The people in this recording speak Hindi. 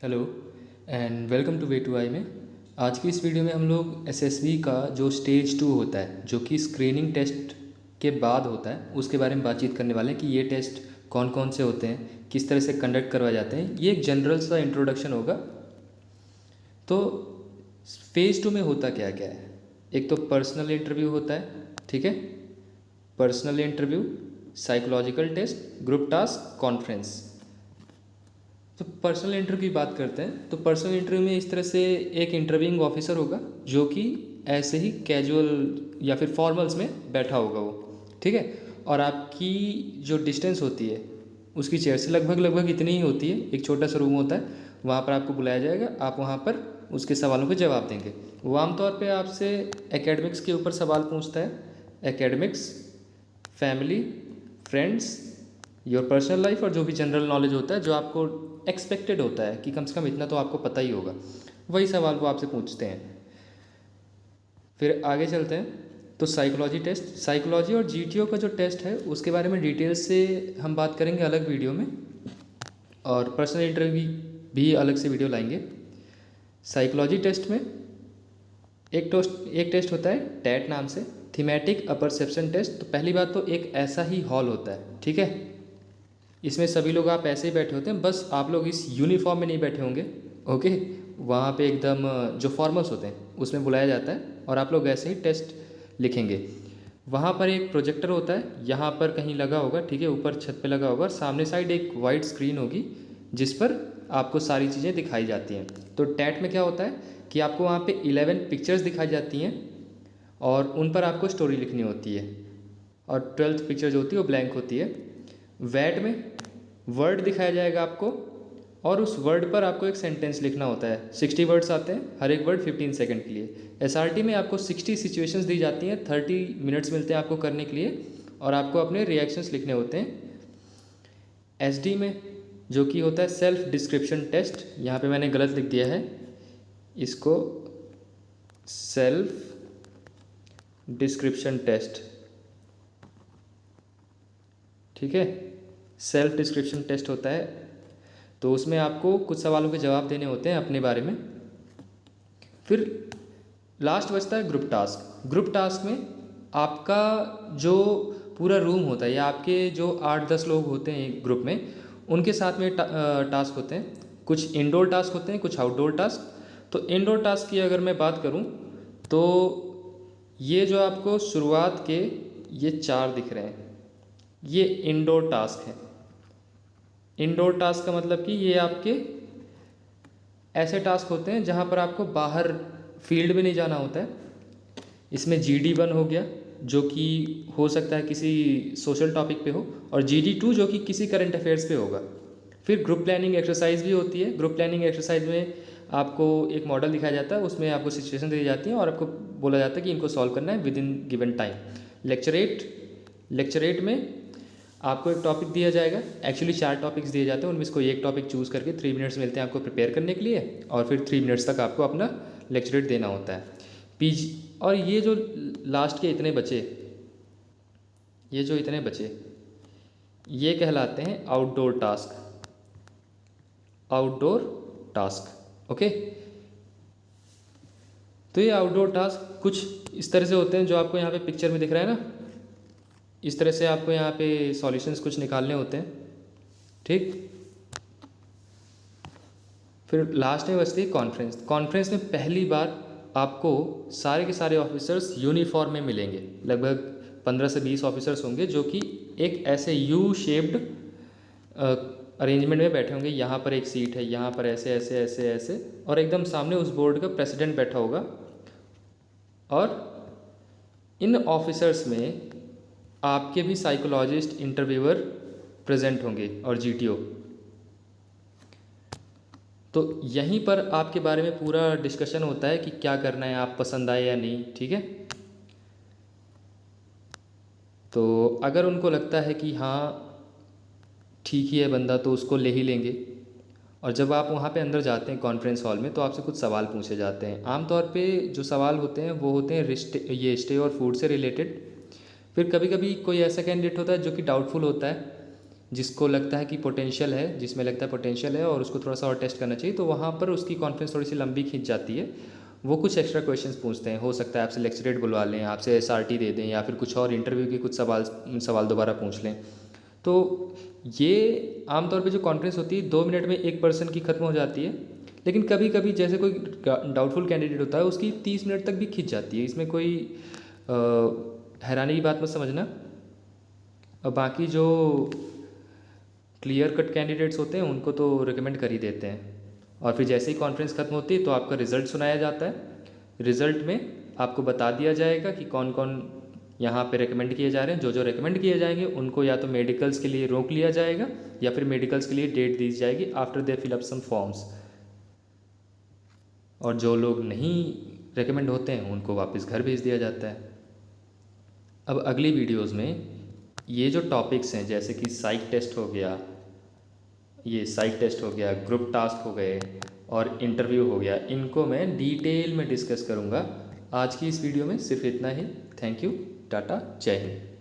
Hello and welcome to way to I में। आज की इस वीडियो में हम लोग एसएसबी का जो स्टेज 2 होता है, जो कि स्क्रीनिंग टेस्ट के बाद होता है, उसके बारे में बातचीत करने वाले हैं कि ये टेस्ट कौन कौन से होते हैं, किस तरह से कंडक्ट करवाए जाते हैं। ये एक जनरल सा इंट्रोडक्शन होगा। तो फेज़ 2 में होता क्या क्या है। एक तो पर्सनल इंटरव्यू होता है, ठीक है। Personal interview, psychological test, group task, conference. तो पर्सनल इंटरव्यू की बात करते हैं। तो पर्सनल इंटरव्यू में इस तरह से एक इंटरव्यूइंग ऑफिसर होगा जो कि ऐसे ही कैजुअल या फिर फॉर्मल्स में बैठा होगा वो, ठीक है। और आपकी जो डिस्टेंस होती है उसकी चेयर से लगभग लगभग इतनी ही होती है। एक छोटा सा रूम होता है, वहाँ पर आपको बुलाया जाएगा, आप वहाँ पर उसके सवालों के जवाब देंगे। वो आमतौर पे आपसे एकेडमिक्स के ऊपर सवाल पूछता है। Academics, family, friends, your personal life, और जो भी जनरल नॉलेज होता है जो आपको एक्सपेक्टेड होता है कि कम से कम इतना तो आपको पता ही होगा, वही सवाल वो आपसे पूछते हैं। फिर आगे चलते हैं। तो साइकोलॉजी टेस्ट, साइकोलॉजी और जीटीओ का जो टेस्ट है उसके बारे में डिटेल से हम बात करेंगे अलग वीडियो में, और पर्सनल इंटरव्यू भी अलग से वीडियो लाएंगे। साइकोलॉजी टेस्ट में एक टेस्ट होता है टैट नाम से, थीमेटिक अपरसेप्शन टेस्ट। तो पहली बात तो एक ऐसा ही हॉल होता है, ठीक है। इसमें सभी लोग आप ऐसे ही बैठे होते हैं, बस आप लोग इस यूनिफॉर्म में नहीं बैठे होंगे, ओके। वहाँ पे एकदम जो फॉर्मल्स होते हैं उसमें बुलाया जाता है और आप लोग ऐसे ही टेस्ट लिखेंगे। वहाँ पर एक प्रोजेक्टर होता है, यहाँ पर कहीं लगा होगा, ठीक है, ऊपर छत पे लगा होगा। सामने साइड एक वाइट स्क्रीन होगी जिस पर आपको सारी चीज़ें दिखाई जाती हैं। तो टैट में क्या होता है कि आपको वहाँ पे 11 पिक्चर्स दिखाई जाती हैं और उन पर आपको स्टोरी लिखनी होती है, और 12th पिक्चर जो होती है वो ब्लैंक होती है। वैट में वर्ड दिखाया जाएगा आपको और उस वर्ड पर आपको एक सेंटेंस लिखना होता है। 60 वर्ड्स आते हैं, हर एक वर्ड 15 सेकंड के लिए। एसआरटी में आपको 60 सिचुएशंस दी जाती हैं, 30 मिनट्स मिलते हैं आपको करने के लिए, और आपको अपने रिएक्शंस लिखने होते हैं। एसडी में जो कि होता है सेल्फ डिस्क्रिप्शन टेस्ट, यहाँ पे मैंने गलत लिख दिया है इसको, सेल्फ डिस्क्रिप्शन टेस्ट, ठीक है। सेल्फ डिस्क्रिप्शन टेस्ट होता है, तो उसमें आपको कुछ सवालों के जवाब देने होते हैं अपने बारे में। फिर लास्ट बचता है ग्रुप टास्क। ग्रुप टास्क में आपका जो पूरा रूम होता है या आपके जो 8-10 लोग होते हैं एक ग्रुप में, उनके साथ में टास्क होते हैं। कुछ इंडोर टास्क होते हैं, कुछ आउटडोर टास्क। तो इंडोर टास्क की अगर मैं बात करूं तो ये जो आपको शुरुआत के ये 4 दिख रहे हैं, ये इंडोर टास्क है। इंडोर टास्क का मतलब कि ये आपके ऐसे टास्क होते हैं जहाँ पर आपको बाहर फील्ड में नहीं जाना होता है। इसमें GD1 हो गया जो कि हो सकता है किसी सोशल टॉपिक पे हो, और GD2 जो कि किसी करंट अफेयर्स पे होगा। फिर ग्रुप प्लानिंग एक्सरसाइज भी होती है। ग्रुप प्लानिंग एक्सरसाइज में आपको एक मॉडल दिखाया जाता है, उसमें आपको सिचुएशन दी जाती है और आपको बोला जाता है कि इनको सॉल्व करना है with in given time. Lecture 8 में आपको एक टॉपिक दिया जाएगा। एक्चुअली 4 टॉपिक्स दिए जाते हैं, उनमें से कोई एक टॉपिक चूज़ करके 3 मिनट्स मिलते हैं आपको प्रिपेयर करने के लिए, और फिर 3 मिनट्स तक आपको अपना लेक्चरेट देना होता है। पीजी, और ये जो लास्ट के इतने बचे, ये जो इतने बचे, ये कहलाते हैं outdoor task. Outdoor task, okay. तो ये आउटडोर टास्क कुछ इस तरह से होते हैं जो आपको यहाँ पे पिक्चर में दिख रहा है ना, इस तरह से आपको यहाँ पे सॉल्यूशंस कुछ निकालने होते हैं, ठीक। फिर लास्ट में बचती है कॉन्फ्रेंस। कॉन्फ्रेंस में पहली बार आपको सारे के सारे ऑफिसर्स यूनिफॉर्म में मिलेंगे। लगभग 15 से 20 ऑफिसर्स होंगे जो कि एक ऐसे यू शेप्ड अरेंजमेंट में बैठे होंगे। यहाँ पर एक सीट है, यहाँ पर ऐसे ऐसे ऐसे ऐसे, और एकदम सामने उस बोर्ड का प्रेसिडेंट बैठा होगा। और इन ऑफिसर्स में आपके भी साइकोलॉजिस्ट, इंटरव्यूअर प्रेजेंट होंगे और GTO। तो यहीं पर आपके बारे में पूरा डिस्कशन होता है कि क्या करना है, आप पसंद आए या नहीं, ठीक है। तो अगर उनको लगता है कि हाँ ठीक ही है बंदा, तो उसको ले ही लेंगे। और जब आप वहाँ पे अंदर जाते हैं कॉन्फ्रेंस हॉल में, तो आपसे कुछ सवाल पूछे जाते हैं। आमतौर पे जो सवाल होते हैं वो होते हैं ये स्टे और फूड से रिलेटेड। फिर कभी कभी कोई ऐसा कैंडिडेट होता है जो कि डाउटफुल होता है, जिसको लगता है कि पोटेंशियल है, जिसमें लगता है पोटेंशियल है और उसको थोड़ा सा और टेस्ट करना चाहिए, तो वहाँ पर उसकी कॉन्फ्रेंस थोड़ी सी लंबी खींच जाती है। वो कुछ एक्स्ट्रा क्वेश्चंस पूछते हैं, हो सकता है आपसे लेक्चरेट बुलवा लें, आपसे SRT दे दें, या फिर कुछ और इंटरव्यू के कुछ सवाल दोबारा पूछ लें। तो ये आमतौर पे जो कॉन्फ्रेंस होती है 2 मिनट में एक पर्सन की ख़त्म हो जाती है, लेकिन कभी कभी जैसे कोई डाउटफुल कैंडिडेट होता है उसकी 30 मिनट तक भी खींच जाती है। इसमें कोई हैरानी की बात मत समझना। और बाकी जो क्लियर कट कैंडिडेट्स होते हैं उनको तो रिकमेंड कर ही देते हैं। और फिर जैसे ही कॉन्फ्रेंस ख़त्म होती है तो आपका रिज़ल्ट सुनाया जाता है। रिज़ल्ट में आपको बता दिया जाएगा कि कौन कौन यहाँ पे रेकमेंड किए जा रहे हैं। जो जो रेकमेंड किए जाएंगे उनको या तो मेडिकल्स के लिए रोक लिया जाएगा या फिर मेडिकल्स के लिए डेट दी जाएगी after they fill up some forms. और जो लोग नहीं रेकमेंड होते हैं उनको वापस घर भेज दिया जाता है। अब अगली वीडियोज़ में ये जो टॉपिक्स हैं, जैसे कि साइक टेस्ट हो गया, ग्रुप टास्क हो गए और इंटरव्यू हो गया, इनको मैं डिटेल में डिस्कस करूँगा। आज की इस वीडियो में सिर्फ इतना ही। थैंक यू, टाटा, जय हिंद।